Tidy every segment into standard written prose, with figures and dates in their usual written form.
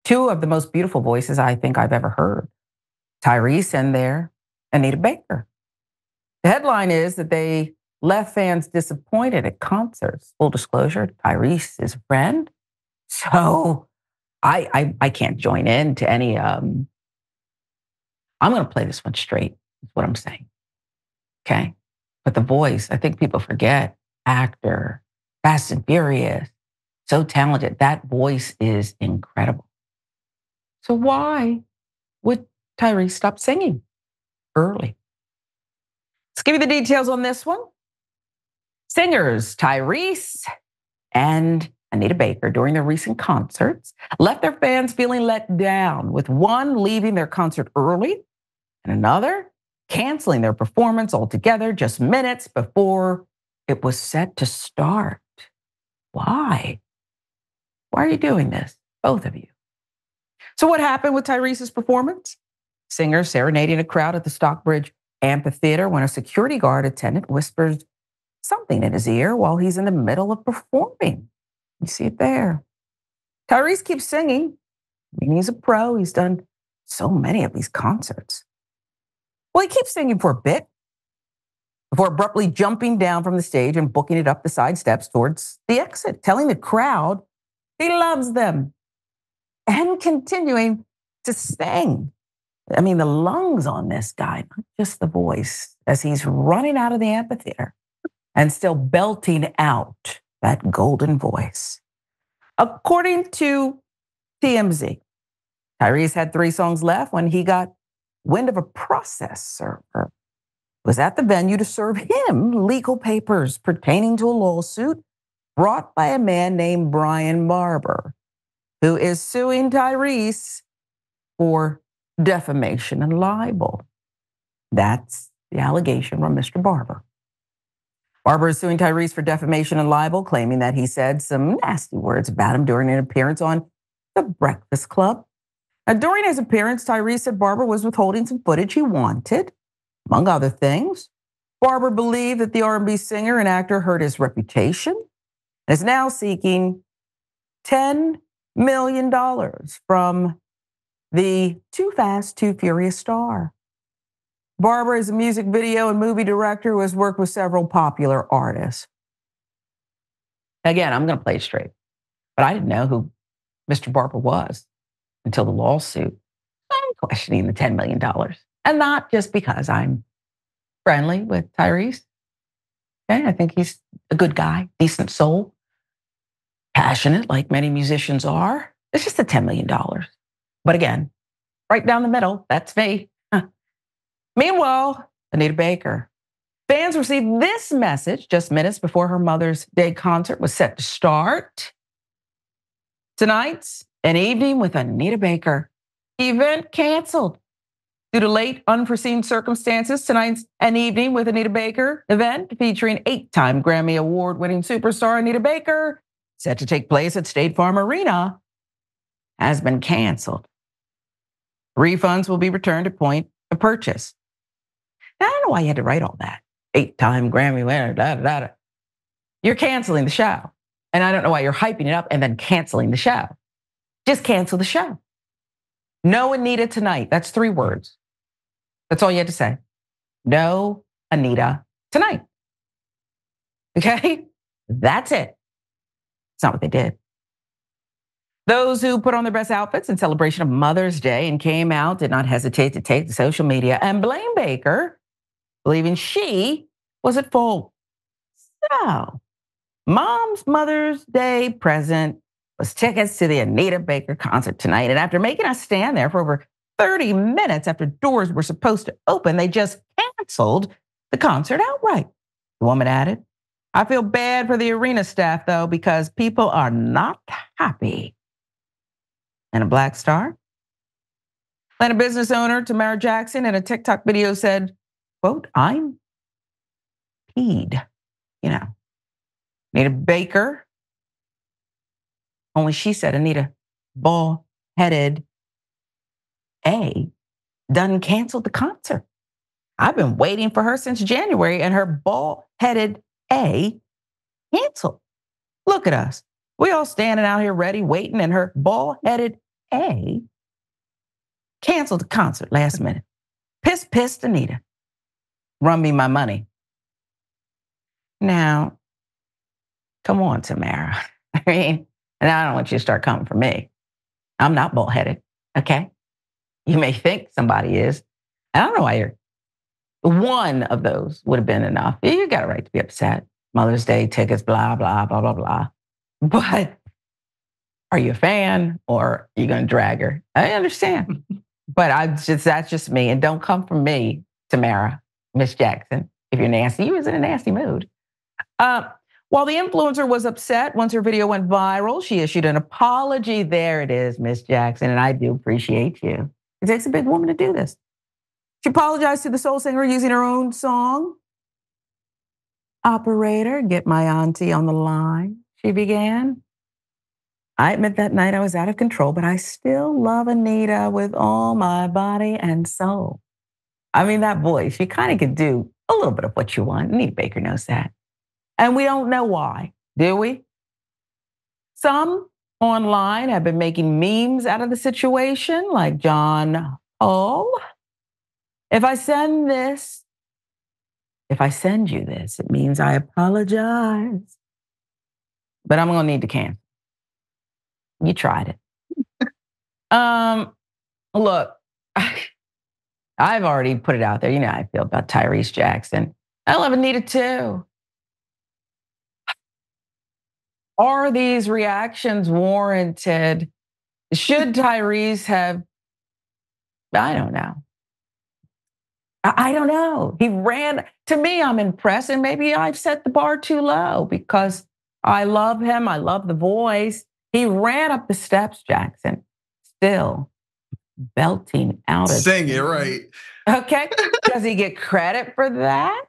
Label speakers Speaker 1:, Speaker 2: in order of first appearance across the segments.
Speaker 1: Two of the most beautiful voices I think I've ever heard. Tyrese and their Anita Baker. The headline is that they left fans disappointed at concerts. Full disclosure, Tyrese is a friend. So I can't join in to any, I'm going to play this one straight, is what I'm saying. Okay. But the voice, I think people forget, actor, Fast and Furious, so talented. That voice is incredible. So why would Tyrese stop singing early? Let's give you the details on this one. Singers Tyrese and Anita Baker during their recent concerts left their fans feeling let down, with one leaving their concert early and another canceling their performance altogether just minutes before it was set to start. Why? Why are you doing this, both of you? So what happened with Tyrese's performance? Singer serenading a crowd at the Stockbridge Amphitheater when a security guard attendant whispers something in his ear while he's in the middle of performing. You see it there. Tyrese keeps singing. I mean, he's a pro. He's done so many of these concerts. Well, he keeps singing for a bit before abruptly jumping down from the stage and booking it up the side steps towards the exit, telling the crowd he loves them and continuing to sing. I mean, the lungs on this guy, not just the voice, as he's running out of the amphitheater and still belting out that golden voice. According to TMZ, Tyrese had 3 songs left when he got wind of a process server was at the venue to serve him legal papers pertaining to a lawsuit brought by a man named Brian Barber, who is suing Tyrese for defamation and libel. That's the allegation from Mr. Barber. Barber is suing Tyrese for defamation and libel, claiming that he said some nasty words about him during an appearance on The Breakfast Club. Now, during his appearance, Tyrese said Barber was withholding some footage he wanted, among other things. Barber believed that the R&B singer and actor hurt his reputation and is now seeking $10 million from the Too Fast, Too Furious star. Barber is a music video and movie director who has worked with several popular artists. Again, I'm going to play it straight, but I didn't know who Mr. Barber was until the lawsuit. I'm questioning the $10 million. And not just because I'm friendly with Tyrese. Okay, I think he's a good guy, decent soul, passionate like many musicians are. It's just the $10 million. But again, right down the middle, that's me. Meanwhile, Anita Baker. Fans received this message just minutes before her Mother's Day concert was set to start. Tonight's An Evening with Anita Baker. Event canceled. Due to late, unforeseen circumstances, tonight's An Evening with Anita Baker event featuring 8-time Grammy Award-winning superstar Anita Baker, set to take place at State Farm Arena, has been canceled. Refunds will be returned at point of purchase. Now, I don't know why you had to write all that. 8-time Grammy winner, da-da-da-da. You're canceling the show. And I don't know why you're hyping it up and then canceling the show. Just cancel the show. No Anita tonight. That's 3 words. That's all you had to say. No Anita tonight. Okay? That's it. It's not what they did. Those who put on their best outfits in celebration of Mother's Day and came out did not hesitate to take to social media and blame Baker, believing she was at fault. So, Mom's Mother's Day present was tickets to the Anita Baker concert tonight. And after making us stand there for over 30 minutes after doors were supposed to open, they just canceled the concert outright. The woman added, I feel bad for the arena staff, though, because people are not happy. And a Black star? Atlanta business owner Tamara Jackson in a TikTok video said, quote, I'm peed. You know, Anita Baker. Only she said Anita bald-headed A done canceled the concert. I've been waiting for her since January and her bald-headed A canceled. Look at us. We all standing out here ready, waiting, and her bald-headed A canceled the concert last minute. Pissed Anita. Run me my money. Now, come on, Tamara. I mean, and I don't want you to start coming for me. I'm not bullheaded, okay? You may think somebody is. I don't know why you're. One of those would have been enough. You got a right to be upset. Mother's Day tickets, blah, blah, blah, blah, blah. But are you a fan or are you going to drag her? I understand. But that's just me. And don't come from me, Tamara, Miss Jackson. If you're nasty, you was in a nasty mood. While the influencer was upset once her video went viral, she issued an apology. There it is, Miss Jackson. And I do appreciate you. It takes a big woman to do this. She apologized to the soul singer using her own song. Operator, get my auntie on the line, she began. I admit that night I was out of control, but I still love Anita with all my body and soul. I mean, that voice, you kind of could do a little bit of what you want. Anita Baker knows that. And we don't know why, do we? Some online have been making memes out of the situation, like John Paul. If I send you this, it means I apologize. But I'm going to need to cancel. You tried it. Look, I've already put it out there. You know how I feel about Tyrese Jackson. I love Anita too. Are these reactions warranted? Should Tyrese have? I don't know. I don't know. He ran, to me, I'm impressed. And maybe I've set the bar too low because I love him. I love the voice. He ran up the steps, Jackson, still belting out.
Speaker 2: Sing it right.
Speaker 1: Okay. Does he get credit for that?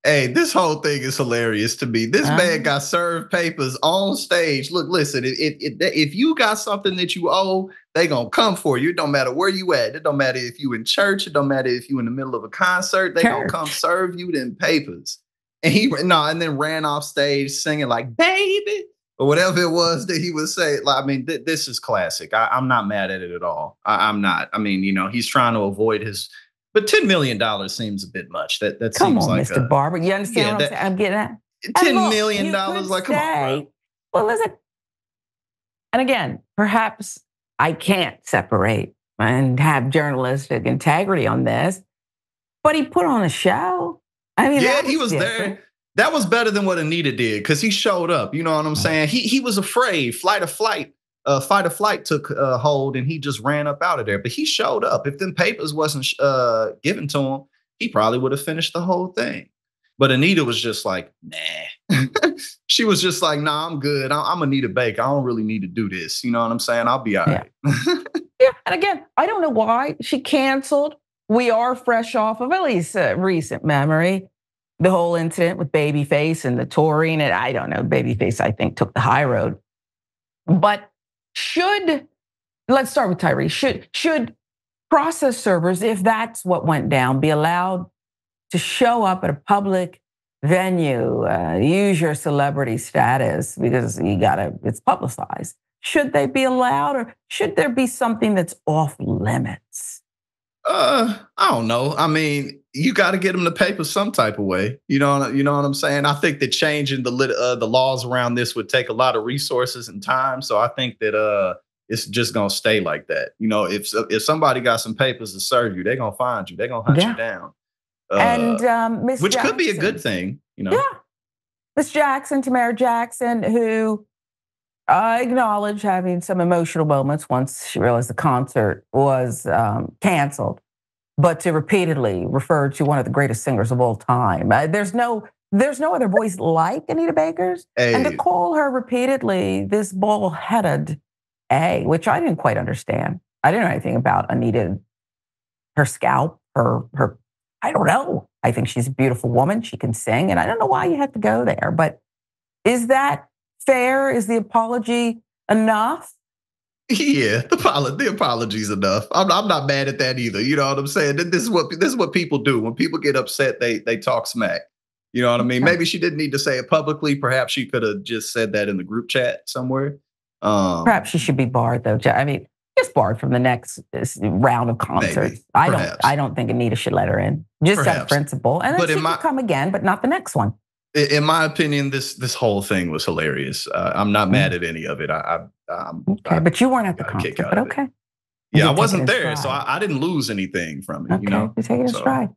Speaker 2: Hey, this whole thing is hilarious to me. This man got served papers on stage. Look, listen, if you got something that you owe, they gonna come for you. It don't matter where you at. It don't matter if you in church. It don't matter if you in the middle of a concert. They gonna come serve you them papers. And and then ran off stage singing like "Baby" or whatever it was that he would say. Like, I mean, this is classic. I'm not mad at it at all. I'm not. I mean, he's trying to avoid his. But $10 million seems a bit much. That
Speaker 1: come
Speaker 2: seems
Speaker 1: on,
Speaker 2: like
Speaker 1: Mr. Barber. You understand what I'm getting at?
Speaker 2: $10 million, like, come on, bro.
Speaker 1: Well, listen. And again, perhaps I can't separate and have journalistic integrity on this, but he put on a show. I mean,
Speaker 2: yeah, he was different. There. That was better than what Anita did because he showed up. You know what I'm saying? He was afraid. Fight or flight took hold and he just ran up out of there. But he showed up. If them papers wasn't given to him, he probably would have finished the whole thing. But Anita was just like, nah. She was just like, nah, I'm good. I'm Anita Baker. I don't really need to do this. You know what I'm saying? I'll be all right.
Speaker 1: Yeah. And again, I don't know why she canceled. We are fresh off of at least recent memory. The whole incident with Babyface and the touring. And I don't know, Babyface, I think, took the high road. But let's start with Tyrese. Should process servers, if that's what went down, be allowed to show up at a public venue, use your celebrity status because it's publicized? Should they be allowed, or should there be something that's off limits?
Speaker 2: I don't know. I mean, you got to get them the paper some type of way. You know what I'm saying? I think that changing the laws around this would take a lot of resources and time. So I think that it's just gonna stay like that. If somebody got some papers to serve you, they're gonna find you. They're gonna hunt you down.
Speaker 1: And Miss
Speaker 2: which
Speaker 1: Jackson,
Speaker 2: could be a good thing.
Speaker 1: Yeah, Miss Jackson, Tamara Jackson, who acknowledged having some emotional moments once she realized the concert was canceled, but to repeatedly refer to one of the greatest singers of all time. There's no other voice like Anita Baker's. Hey. And to call her repeatedly this bald-headed A, which I didn't quite understand. I didn't know anything about Anita, her scalp, her I don't know. I think she's a beautiful woman. She can sing, and I don't know why you have to go there. But is that fair? Is the apology enough?
Speaker 2: Yeah, the apology's enough. I'm not mad at that either. You know what I'm saying? This is what people do. When people get upset, they talk smack. You know what I mean? Maybe she didn't need to say it publicly. Perhaps she could have just said that in the group chat somewhere.
Speaker 1: Perhaps she should be barred, though. I mean, Just barred from the next round of concerts. I don't think Anita should let her in. Just out of principle. And then she could come again, but not the next one.
Speaker 2: In my opinion, this whole thing was hilarious. I'm not mad at any of it.
Speaker 1: But you weren't at the concert. But okay.
Speaker 2: Yeah, I wasn't there, so I didn't lose anything from it.
Speaker 1: Okay, you take it in stride.